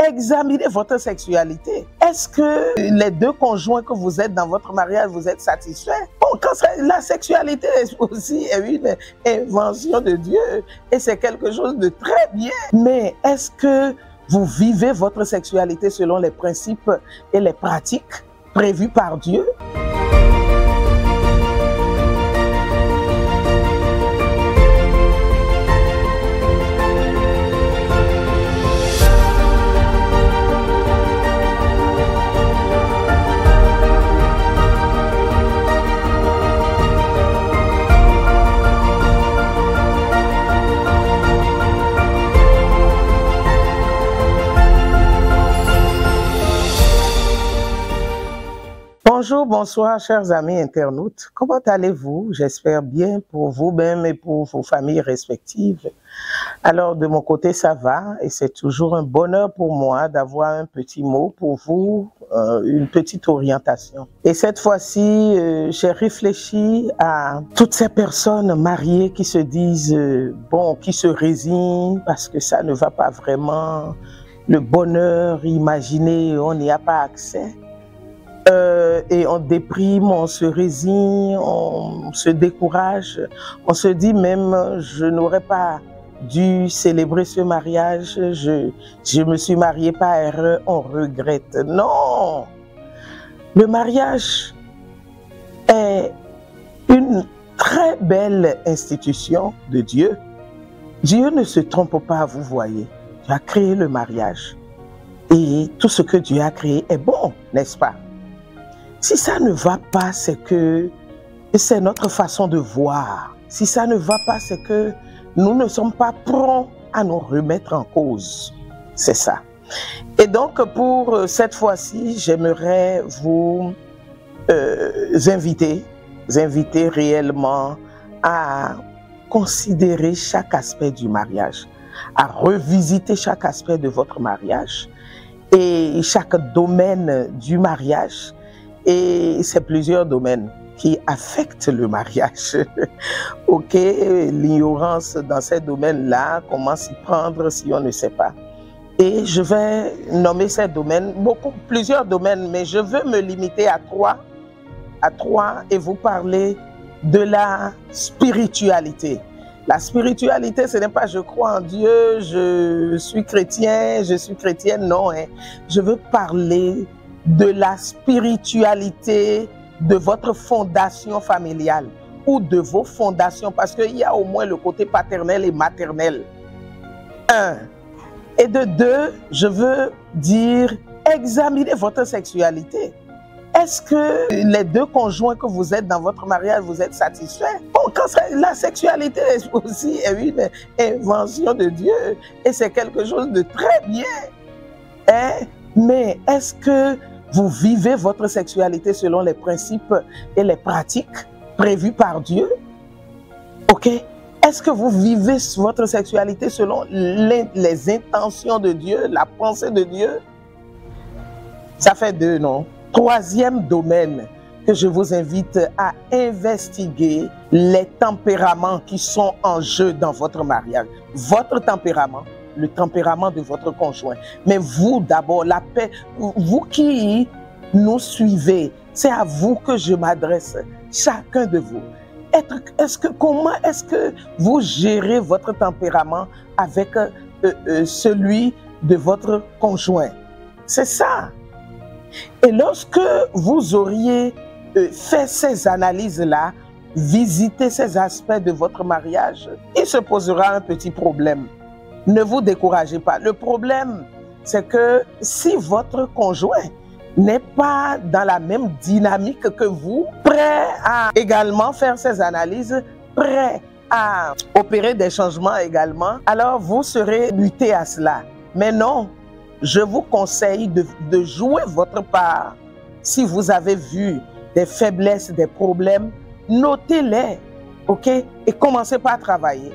examinez votre sexualité. Est-ce que les deux conjoints que vous êtes dans votre mariage, vous êtes satisfaits? Bon, la sexualité aussi est une invention de Dieu et c'est quelque chose de très bien. Mais est-ce que vous vivez votre sexualité selon les principes et les pratiques prévus par Dieu? Bonjour, bonsoir, chers amis internautes. Comment allez-vous? J'espère bien pour vous-même et pour vos familles respectives. Alors, de mon côté, ça va et c'est toujours un bonheur pour moi d'avoir un petit mot pour vous, une petite orientation. Et cette fois-ci, j'ai réfléchi à toutes ces personnes mariées qui se disent, qui se résignent parce que ça ne va pas vraiment. Le bonheur imaginé, on n'y a pas accès. Et on déprime, on se résigne, on se décourage, on se dit même je n'aurais pas dû célébrer ce mariage, je me suis marié par erreur, on regrette. Non! Le mariage est une très belle institution de Dieu. Dieu ne se trompe pas, vous voyez. Dieu a créé le mariage. Et tout ce que Dieu a créé est bon, n'est-ce pas? Si ça ne va pas, c'est que c'est notre façon de voir. Si ça ne va pas, c'est que nous ne sommes pas prompts à nous remettre en cause. C'est ça. Et donc, pour cette fois-ci, j'aimerais vous inviter réellement à considérer chaque aspect du mariage, à revisiter chaque aspect de votre mariage et chaque domaine du mariage. Et c'est plusieurs domaines qui affectent le mariage. Ok, l'ignorance dans ces domaines-là, comment s'y prendre si on ne sait pas. Et je vais nommer ces domaines, plusieurs domaines, mais je veux me limiter à trois et vous parler de la spiritualité. La spiritualité, ce n'est pas je crois en Dieu, je suis chrétien, je suis chrétienne, non. Je veux parler de la spiritualité de votre fondation familiale ou de vos fondations, parce qu'il y a au moins le côté paternel et maternel. Et de deux, je veux dire, examinez votre sexualité. Est-ce que les deux conjoints que vous êtes dans votre mariage, vous êtes satisfaits? Bon, la sexualité aussi est une invention de Dieu et c'est quelque chose de très bien. Mais est-ce que vous vivez votre sexualité selon les principes et les pratiques prévus par Dieu? Ok? Est-ce que vous vivez votre sexualité selon les intentions de Dieu, la pensée de Dieu? Ça fait deux, non? Troisième domaine que je vous invite à investiguer, les tempéraments qui sont en jeu dans votre mariage. Votre tempérament, le tempérament de votre conjoint. Mais vous d'abord, la paix, vous qui nous suivez, c'est à vous que je m'adresse, chacun de vous. Comment est-ce que vous gérez votre tempérament avec celui de votre conjoint? C'est ça. Et lorsque vous auriez fait ces analyses-là, visité ces aspects de votre mariage, il se posera un petit problème. Ne vous découragez pas. Le problème, c'est que si votre conjoint n'est pas dans la même dynamique que vous, prêt à également faire ces analyses, prêt à opérer des changements également, alors vous serez buté à cela. Mais non, je vous conseille de jouer votre part. Si vous avez vu des faiblesses, des problèmes, notez-les, ok? Et commencez par travailler.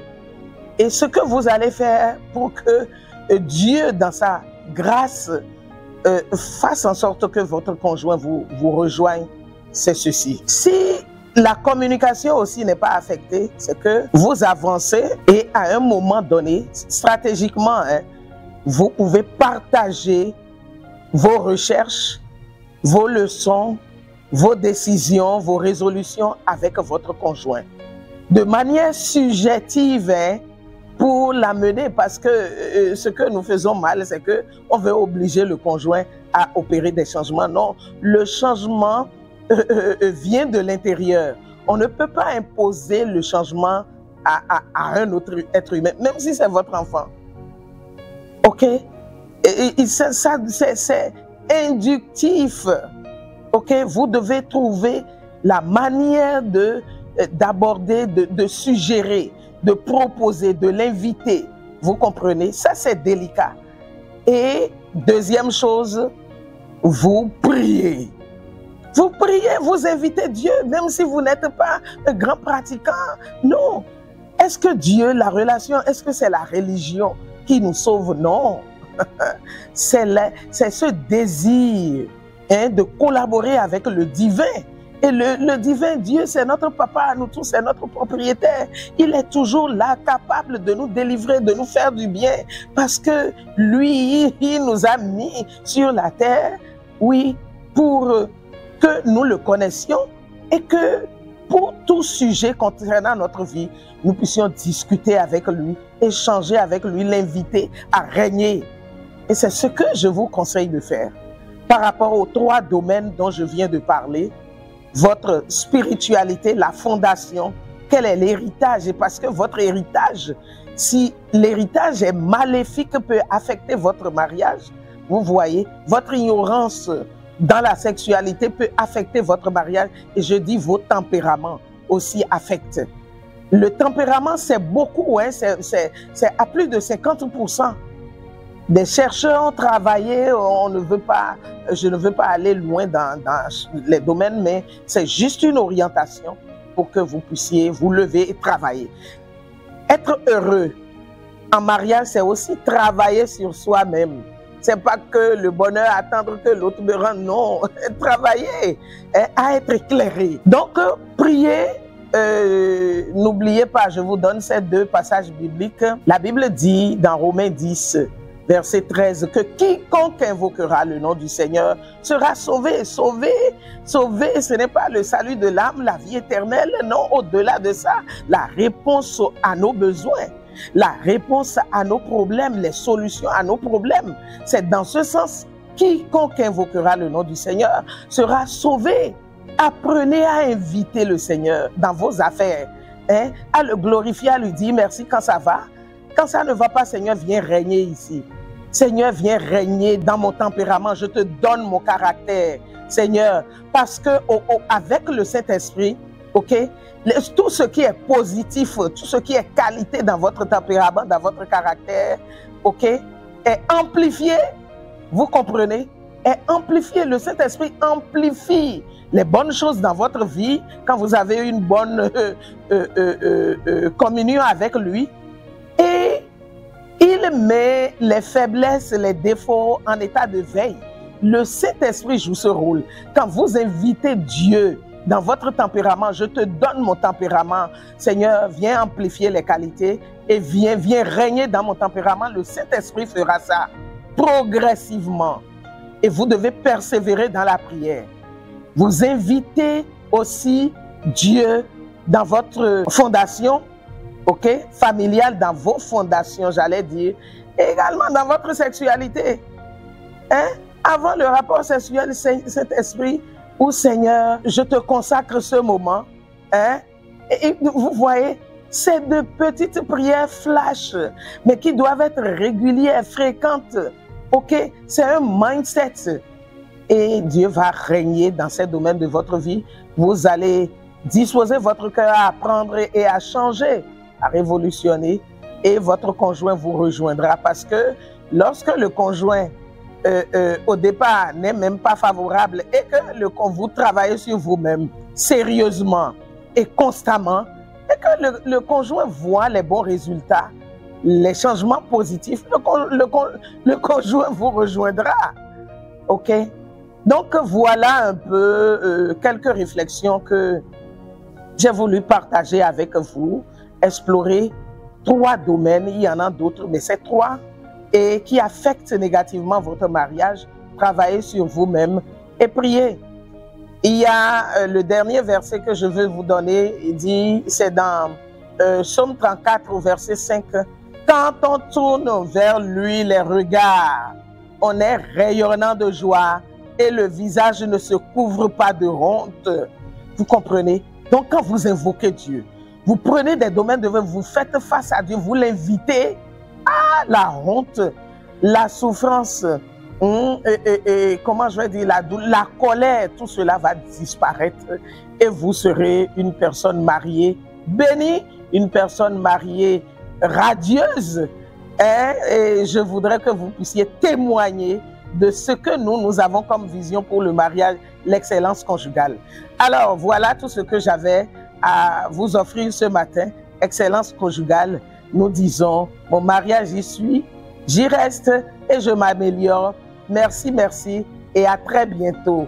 Et ce que vous allez faire pour que Dieu, dans sa grâce, fasse en sorte que votre conjoint vous rejoigne, c'est ceci. Si la communication aussi n'est pas affectée, c'est que vous avancez et à un moment donné, stratégiquement, vous pouvez partager vos recherches, vos leçons, vos décisions, vos résolutions avec votre conjoint. De manière subjective, hein, pour l'amener, parce que ce que nous faisons mal, c'est qu'on veut obliger le conjoint à opérer des changements. Non, le changement vient de l'intérieur. On ne peut pas imposer le changement à un autre être humain, même si c'est votre enfant. OK? C'est inductif. OK? Vous devez trouver la manière d'aborder, de suggérer, de proposer, de l'inviter. Vous comprenez? Ça, c'est délicat. Et deuxième chose, vous priez. Vous priez, vous invitez Dieu, même si vous n'êtes pas un grand pratiquant. Non. Est-ce que Dieu, la relation, est-ce que c'est la religion qui nous sauve? Non. C'est ce désir, hein, de collaborer avec le divin. Et le divin Dieu, c'est notre papa à nous tous, c'est notre propriétaire. Il est toujours là, capable de nous délivrer, de nous faire du bien. Parce que lui, il nous a mis sur la terre, oui, pour que nous le connaissions et que pour tout sujet concernant notre vie, nous puissions discuter avec lui, échanger avec lui, l'inviter à régner. Et c'est ce que je vous conseille de faire. Par rapport aux 3 domaines dont je viens de parler, votre spiritualité, la fondation, quel est l'héritage? Et parce que votre héritage, si l'héritage est maléfique, peut affecter votre mariage, vous voyez, votre ignorance dans la sexualité peut affecter votre mariage. Et je dis vos tempéraments aussi affectent. Le tempérament, c'est beaucoup, hein, c'est à plus de 50%. Des chercheurs ont travaillé, je ne veux pas aller loin dans les domaines, mais c'est juste une orientation pour que vous puissiez vous lever et travailler. Être heureux en mariage, c'est aussi travailler sur soi-même. C'est pas que le bonheur, attendre que l'autre me rende, non. Travailler, hein, à être éclairé. Donc, priez. N'oubliez pas, je vous donne ces 2 passages bibliques. La Bible dit dans Romains 10, verset 13, que quiconque invoquera le nom du Seigneur sera sauvé. Sauvé, ce n'est pas le salut de l'âme, la vie éternelle, non, au-delà de ça, la réponse à nos besoins, la réponse à nos problèmes, les solutions à nos problèmes. C'est dans ce sens, quiconque invoquera le nom du Seigneur sera sauvé. Apprenez à inviter le Seigneur dans vos affaires, hein, à le glorifier, à lui dire merci quand ça va. Quand ça ne va pas, Seigneur, viens régner ici. Seigneur, viens régner dans mon tempérament. Je te donne mon caractère, Seigneur. Parce que avec le Saint-Esprit, ok, tout ce qui est positif, tout ce qui est qualité dans votre tempérament, dans votre caractère, ok, est amplifié. Vous comprenez? Est amplifié. Le Saint-Esprit amplifie les bonnes choses dans votre vie quand vous avez une bonne communion avec lui. Et il met les faiblesses, les défauts en état de veille. Le Saint-Esprit joue ce rôle. Quand vous invitez Dieu dans votre tempérament, je te donne mon tempérament. Seigneur, viens amplifier les qualités et viens régner dans mon tempérament. Le Saint-Esprit fera ça progressivement. Et vous devez persévérer dans la prière. Vous invitez aussi Dieu dans votre fondation, ok, familiale, dans vos fondations, j'allais dire, et également dans votre sexualité. Hein? Avant le rapport sexuel, cet esprit, où Seigneur, je te consacre ce moment. Hein? Et vous voyez, c'est de petites prières flash, mais qui doivent être régulières, fréquentes. Ok, c'est un mindset. Et Dieu va régner dans ces domaines de votre vie. Vous allez disposer votre cœur à apprendre et à changer, à révolutionner. Et votre conjoint vous rejoindra. Parce que lorsque le conjoint, au départ, n'est même pas favorable et que vous travaillez sur vous-même sérieusement et constamment, et que le conjoint voit les bons résultats, les changements positifs, le conjoint vous rejoindra. OK? Donc, voilà un peu quelques réflexions que j'ai voulu partager avec vous, explorer 3 domaines, il y en a d'autres, mais c'est 3. et qui affectent négativement votre mariage, travaillez sur vous-même et priez. Il y a le dernier verset que je veux vous donner, il dit, c'est dans Psaume 34 au verset 5. Quand on tourne vers lui les regards, on est rayonnant de joie et le visage ne se couvre pas de honte. Vous comprenez? Donc quand vous invoquez Dieu, vous prenez des domaines de vie, vous faites face à Dieu, vous l'invitez à la honte, la souffrance, comment je vais dire, la colère, tout cela va disparaître et vous serez une personne mariée bénie, une personne mariée radieuse. Et je voudrais que vous puissiez témoigner de ce que nous avons comme vision pour le mariage, l'excellence conjugale. Alors, voilà tout ce que j'avais à vous offrir ce matin. Excellence conjugale, nous disons, mon mariage y suis, j'y reste et je m'améliore. Merci, merci et à très bientôt.